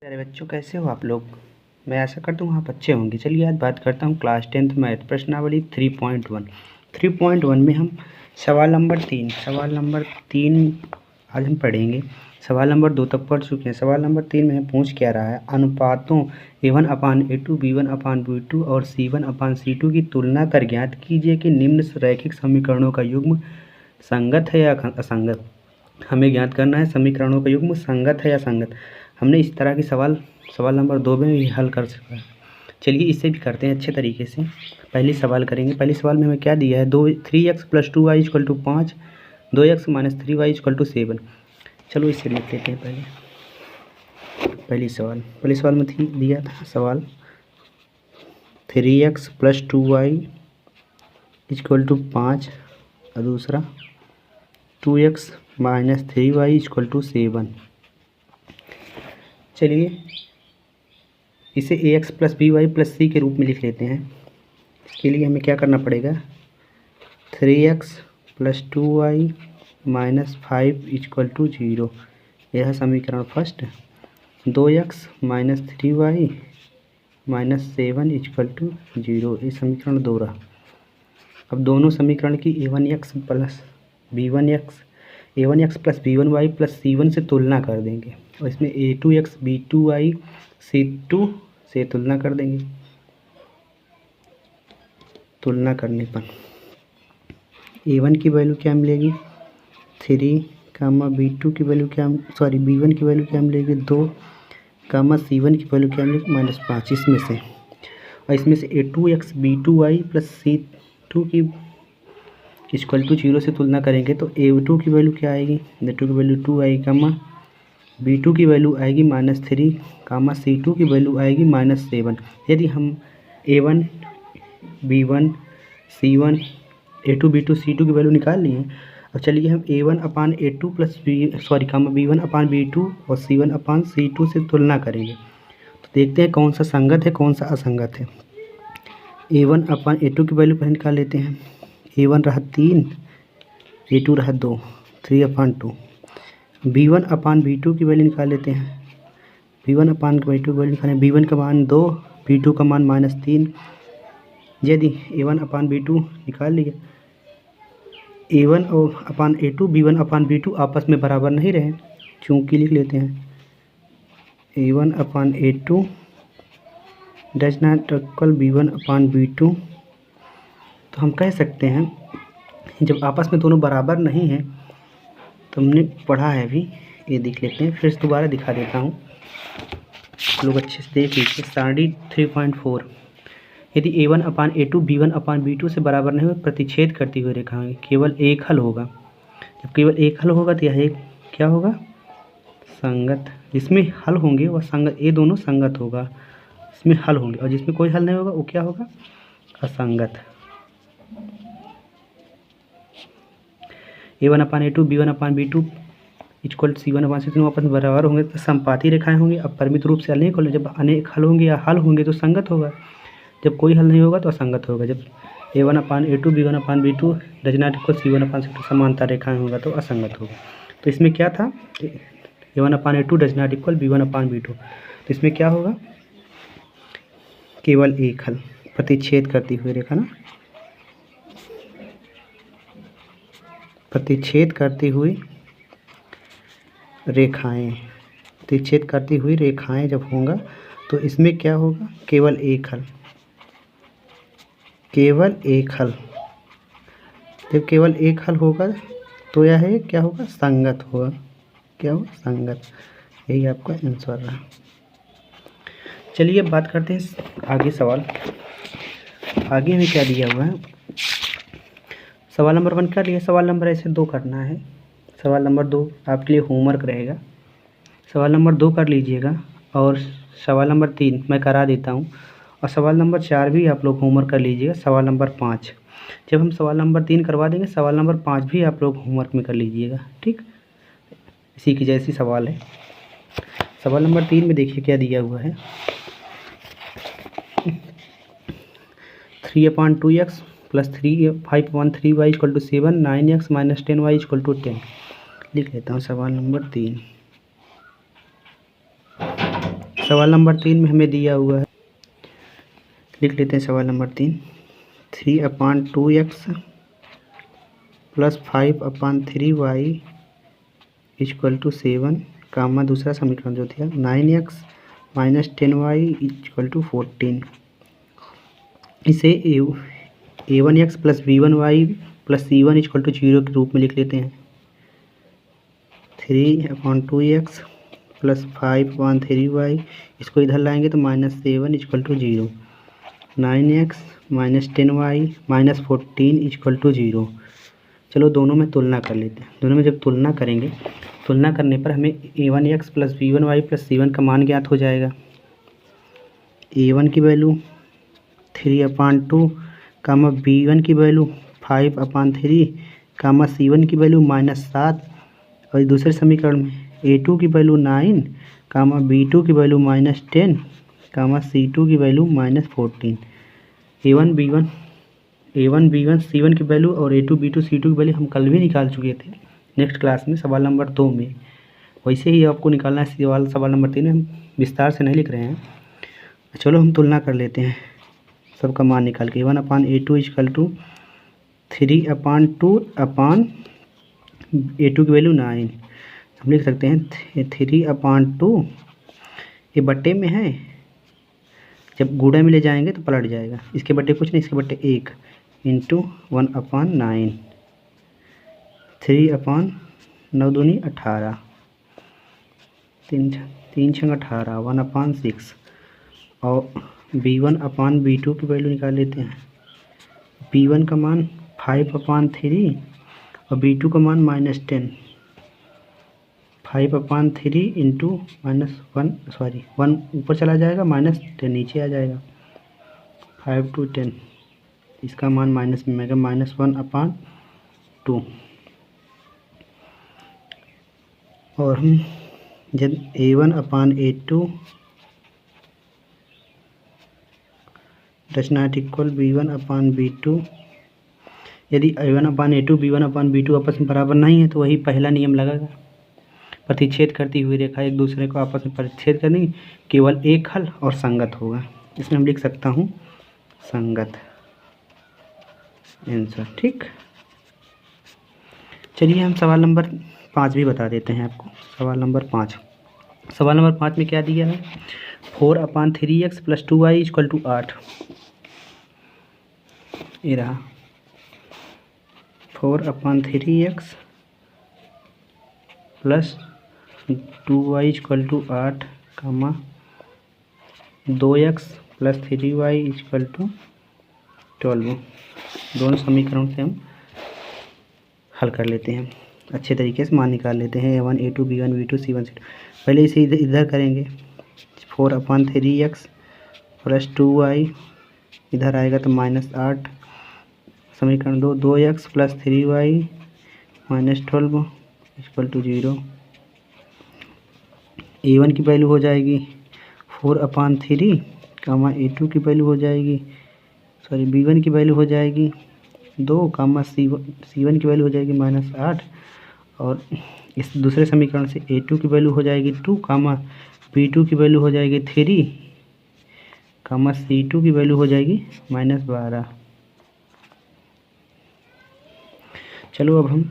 प्यारे बच्चों, कैसे हो आप लोग। मैं आशा करता हूँ आप अच्छे होंगे। चलिए आज बात करता हूँ क्लास 10th मैथ प्रश्नावली 3.1 में हम सवाल नंबर 3 आज हम पढ़ेंगे। सवाल नंबर 2 तक पढ़ चुके हैं। सवाल नंबर 3 में पूछ क्या रहा है, अनुपातों A1/A2 B1/B2 और C1/C2 की तुलना कर ज्ञात कीजिए कि निम्न रैखिक समीकरणों का युग्म संगत है या असंगत। हमें ज्ञात करना है समीकरणों का युग्म संगत है या असंगत। हमने इस तरह के सवाल नंबर 2 में भी हल कर सका है। चलिए इसे भी करते हैं अच्छे तरीके से। पहले सवाल करेंगे। पहले सवाल में हमें क्या दिया है, 3x + 2y = 5, 2x - 3y = 7। चलो इसे लिख लेते हैं। पहले सवाल में दिया था सवाल 3x + 2y = 5 और दूसरा 2x - 3y = 7। चलिए इसे ax + by + c के रूप में लिख लेते हैं। इसके लिए हमें क्या करना पड़ेगा, 3x + 2y - 5 = 0, यह समीकरण फर्स्ट। 2x - 3y - 7 = 0, ये समीकरण 2 रहा। अब दोनों समीकरण की a1x + b1y + c1 से तुलना कर देंगे और इसमें a2x b2y c2 से तुलना कर देंगे। तुलना करने पर a1 की वैल्यू क्या मिलेगी 3, b2 की वैल्यू b1 की वैल्यू क्या मिलेगी 2, c1 की वैल्यू क्या मिलेगी -5। इसमें से और इसमें से a2x b2y + c2 की = 0 से तुलना करेंगे तो a2 की वैल्यू क्या आएगी, a2 की वैल्यू 2 आएगी, b2 की वैल्यू आएगी -3, c2 की वैल्यू आएगी -7। यदि हम a1 b1 c1 a2 b2 c2 की वैल्यू निकाल लिए। अब चलिए हम a1/A2 b1/B2 और c1/C2 से तुलना करेंगे तो देखते हैं कौन सा संगत है कौन सा असंगत है। a1/A2 की वैल्यू पहले निकाल लेते हैं। a1 रहा 3, a2 रहा 2, 3/2। b1/B2 की वैल्यू निकाल लेते हैं। b1/B2 की वैल्यू निकालें, b1 का मान 2, b2 का मान -3। यदि a1/B2 निकाल लिया, a1/A2 b1/B2 आपस में बराबर नहीं रहे, क्योंकि लिख लेते हैं a1/A2 does not equal b1/B2। तो हम कह सकते हैं जब आपस में दोनों बराबर नहीं हैं तो हमने पढ़ा है अभी, ये देख लेते हैं, फिर से दोबारा दिखा देता हूँ, लोग अच्छे से देख लीजिए। सारणी 3.4, यदि a1/A2 b1/B2 से बराबर नहीं हो प्रतिच्छेद करती हुई रेखा में केवल एक हल होगा। जब केवल एक हल होगा तो यह एक क्या होगा, संगत। जिसमें हल होंगे वह संगत, ये दोनों संगत होगा, इसमें हल होंगे, और जिसमें कोई हल नहीं होगा वो क्या होगा, असंगत। a1/A2 b1/B2 = c1/C2 आपस में बराबर होंगे तो समपाती रेखाएं होंगी। अब परिमित रूप से अनेक होंगे, जब अनेक हल होंगे या हल होंगे तो संगत होगा, जब कोई हल नहीं होगा तो असंगत होगा। जब a1/A2 b1/B2 does not equal c1/C2 समांतर रेखाएं होगा तो असंगत होगा। तो इसमें क्या था, a1/A2 does not equal b1/B2, तो इसमें क्या होगा, केवल एक हल, प्रतिच्छेद करती हुई रेखा ना, प्रतिच्छेद करती हुई रेखाएं जब होगा तो इसमें क्या होगा, केवल एक हल। जब केवल एक हल होगा तो यह है क्या होगा, संगत होगा। क्या होगा, संगत। यही आपका आंसर रहा। चलिए अब बात करते हैं आगे सवाल। आगे में क्या दिया हुआ है, सवाल नंबर 1 कर लिया, सवाल नंबर ऐसे 2 करना है। सवाल नंबर 2 आपके लिए होमवर्क रहेगा, सवाल नंबर 2 कर लीजिएगा, और सवाल नंबर 3 मैं करा देता हूँ, और सवाल नंबर 4 भी आप लोग होमवर्क कर लीजिएगा। सवाल नंबर 5 जब हम सवाल नंबर 3 करवा देंगे, सवाल नंबर 5 भी आप लोग होमवर्क में कर लीजिएगा, ठीक। इसी की जैसी सवाल है। सवाल नंबर 3 में देखिए क्या दिया हुआ है, 3/2x + 5/3y = 7, 9x - 10y = 10। लिख लेता हूँ सवाल नंबर 3। सवाल नंबर 3 में हमें दिया हुआ है, लिख लेते हैं सवाल number 3, 3/2x plus 5/3y equal to 7, comma दूसरा समीकरण जो था 9x minus 10y equal to 14। इसे a1x plus b1y plus c1 equal to 0 के रूप में लिख लेते हैं। 3/2x प्लस 5/3y, इसको इधर लाएंगे तो -7 equal to 0, 9x minus 10y minus 14 equal to 0। चलो दोनों में तुलना कर लेते हैं। दोनों में जब तुलना करेंगे, तुलना करने पर हमें a1x plus b1y plus c1 का मान ज्ञात हो जाएगा। a1 की वैल्यू 3/2 कामा b1 की वैल्यू 5/3 कामा c1 की वैल्यू -7, और दूसरे समीकरण में a2 की वैल्यू 9 कामा b2 की वैल्यू -10 कामा c2 की वैल्यू -14। a1 b1 c1 की वैल्यू और a2 b2 c2 की वैल्यू हम कल भी निकाल चुके थे नेक्स्ट क्लास में सवाल नंबर 2 में। वैसे ही आपको निकालना है सवाल नंबर 3 में, हम विस्तार से नहीं लिख रहे हैं। चलो हम तुलना कर लेते हैं सबका मान निकाल के। a1/a2 equal to 3/2 upon a2 की वैल्यू 9, हम लिख सकते हैं 3/2, ये बट्टे में है, जब गुणा में ले जाएंगे तो पलट जाएगा। इसके बट्टे कुछ नहीं, इसके बट्टे 1 इंटू 1/9, 3/9 दूनी 18, 3 छंग 18, 1/6, और b1/b2 की वैल्यू निकाल लेते हैं। b1 का मान 5/3 और b2 का मान -10, 5/3 इंटू -1 ऊपर चला जाएगा, -10 नीचे आ जाएगा, 5 to 10, इसका मान माइनस में आएगा -1/2। और हम जब a1/a2 does not equal b1/b2, यदि a1/a2 b1/b2 आपस में बराबर नहीं है तो वही पहला नियम लगेगा, प्रतिच्छेद करती हुई रेखा एक दूसरे को आपस में प्रतिच्छेद करनी, केवल एक हल और संगत होगा। इसमें हम लिख सकता हूँ संगत आंसर। ठीक, चलिए हम सवाल नंबर 5 भी बता देते हैं आपको। सवाल नंबर 5 में क्या दिया है, 4/3x plus 2y equal to 8, ये रहा 4/3x plus 2y equal to 8 comma 2x plus 3y equal to 12। दोनों समीकरण से हम हल कर लेते हैं, अच्छे तरीके से मान निकाल लेते हैं। a1 a2 b1 b2 c1 c2। पहले इसे इधर करेंगे, 4/3x प्लस 2y इधर आएगा तो -8, समीकरण 2x plus 3y -12 equal to 0। a1 की वैल्यू हो जाएगी 4/3 कामा a2 की वैल्यू हो जाएगी, b1 की वैल्यू हो जाएगी 2 कामा c1 की वैल्यू हो जाएगी -8, और इस दूसरे समीकरण से a2 की वैल्यू हो जाएगी 2 कामा b2 की वैल्यू हो जाएगी 3 कामा c2 की वैल्यू हो जाएगी -12। चलो अब हम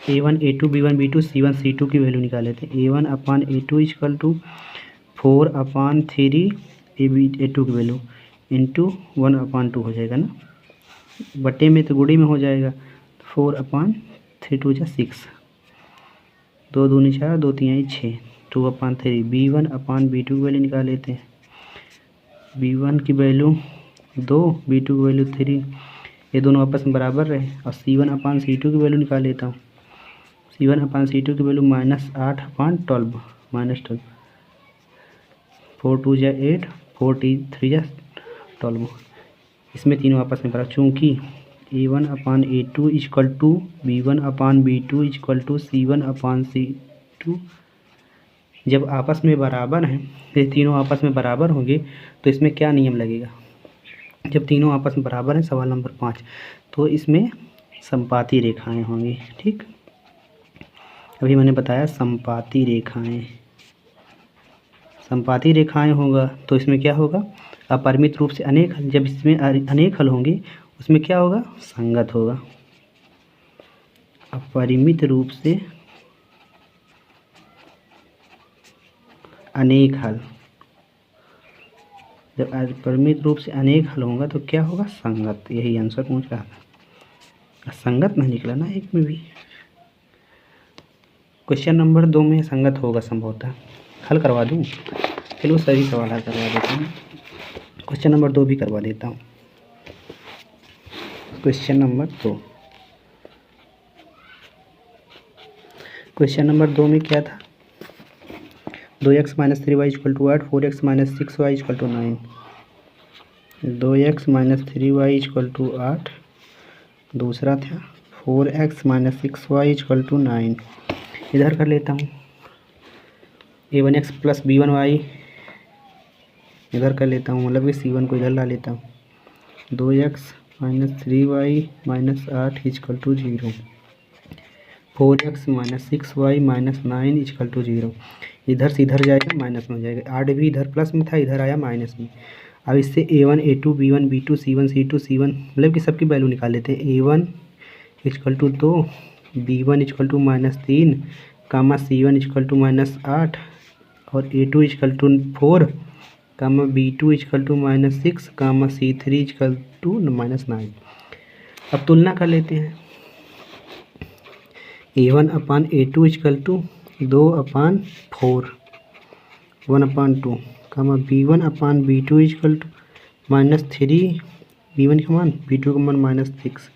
a1 a2 b1 b2 c1 c2 की वैल्यू निकाल लेते हैं। a1/a2 इक्वल टू 4/3 a2 की वैल्यू इंटू 1/2 हो जाएगा ना, बटे में तो गुणे में हो जाएगा, 4/3 2 6, 2 दूनी 4, 2 3 6, 2/3। b1/b2 की वैल्यू निकाल लेते हैं। b1 की वैल्यू 2, b2 की वैल्यू 3, ये दोनों आपस में बराबर रहे, और c1/c2 की वैल्यू निकाल लेता हूँ। c1/c2 की वैल्यू -8/12, -12, 4 2 8, 4 3 12, इसमें तीनों आपस में बराबर, चूँकि a1/a2 equal to b1/b2 equal to c1/c2 जब आपस में बराबर हैं, ये तीनों आपस में बराबर होंगे तो इसमें क्या नियम लगेगा, जब तीनों आपस में बराबर हैं, सवाल नंबर 5, तो इसमें समपाती रेखाएं होंगी। ठीक, अभी मैंने बताया समपाती रेखाएं, संपाती रेखाएं होगा तो इसमें क्या होगा, अपरिमित रूप से अनेक हल। जब इसमें अनेक हल होंगे उसमें क्या होगा, संगत होगा। अपरिमित रूप से अनेक हल, जब अपरिमित रूप से अनेक हल होगा तो क्या होगा, संगत। यही आंसर पूछ रहा था, संगत नहीं निकला ना एक में भी। क्वेश्चन नंबर 2 में संगत होगा संभवतः, हल करवा दूं, चलो सभी सवाल हल करवा देता हूँ। क्वेश्चन नंबर 2 भी करवा देता हूँ। क्वेश्चन नंबर 2, क्वेश्चन नंबर 2 में क्या था, 2x - 3y = 8, 4x - 6y = 9। 2x - 3y = 8, दूसरा था 4x - 6y = 9। इधर कर लेता हूँ, a1x + b1y इधर कर लेता हूँ, मतलब कि c1 को इधर ला लेता हूँ। 2x - 3y - 8 = 0, 4x - 6y - 9 = 0। इधर से इधर जाएगा माइनस में हो जाएगा, 8 भी इधर प्लस में था, इधर आया माइनस में। अब इससे a1 a2 b1 b2 c1 c2 c1 मतलब कि सबकी वैल्यू निकाल लेते हैं। a1 = 2, b1 = -3, c1 = -8 और a2 = 4, b2 = -6, c3 = -9। अब तुलना कर लेते हैं। a1/a2 = 2/4, 1/2, b1/b2 = -3, b1 का मान b2 का मान -6,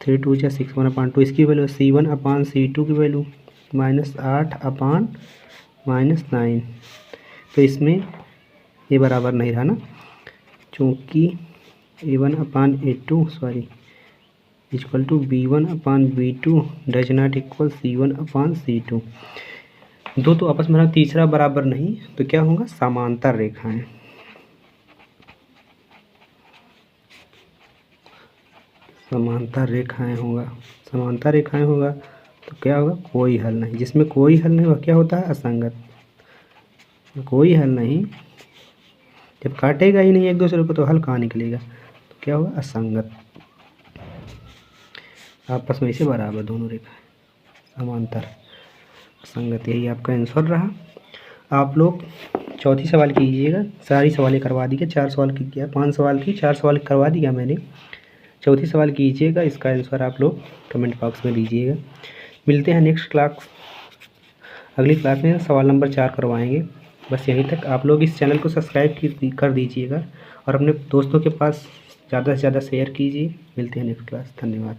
3 2 6, 1/2। इसकी वैल्यू c1/c2 की वैल्यू -8/-9। तो इसमें ये बराबर नहीं रहा ना, चूँकि a1/a2 = b1/b2 does not equal c1/c2। दो तो आपस में तीसरा बराबर नहीं, तो क्या होगा, समांतर रेखाएं। समांतर रेखाएं होगा तो क्या होगा, कोई हल नहीं। जिसमें कोई हल नहीं वह क्या होता है, असंगत। कोई हल नहीं, जब काटेगा ही नहीं एक दूसरे को तो हल कहाँ निकलेगा, तो क्या होगा, असंगत। आपस में इसे बराबर दोनों रेखाएं, समांतर, असंगत। यही आपका आंसर रहा। आप लोग चौथी सवाल कीजिएगा, सारी सवालें करवा दी, 4 सवाल की किया, 5 सवाल की 4 सवाल करवा दिया मैंने। चौथी सवाल कीजिएगा, इसका आंसर आप लोग कमेंट बॉक्स में दीजिएगा। मिलते हैं नेक्स्ट क्लास, अगली क्लास में सवाल नंबर 4 करवाएंगे। बस यहीं तक। आप लोग इस चैनल को सब्सक्राइब कर दीजिएगा और अपने दोस्तों के पास ज़्यादा से ज़्यादा शेयर कीजिए। मिलते हैं नेक्स्ट क्लास, धन्यवाद।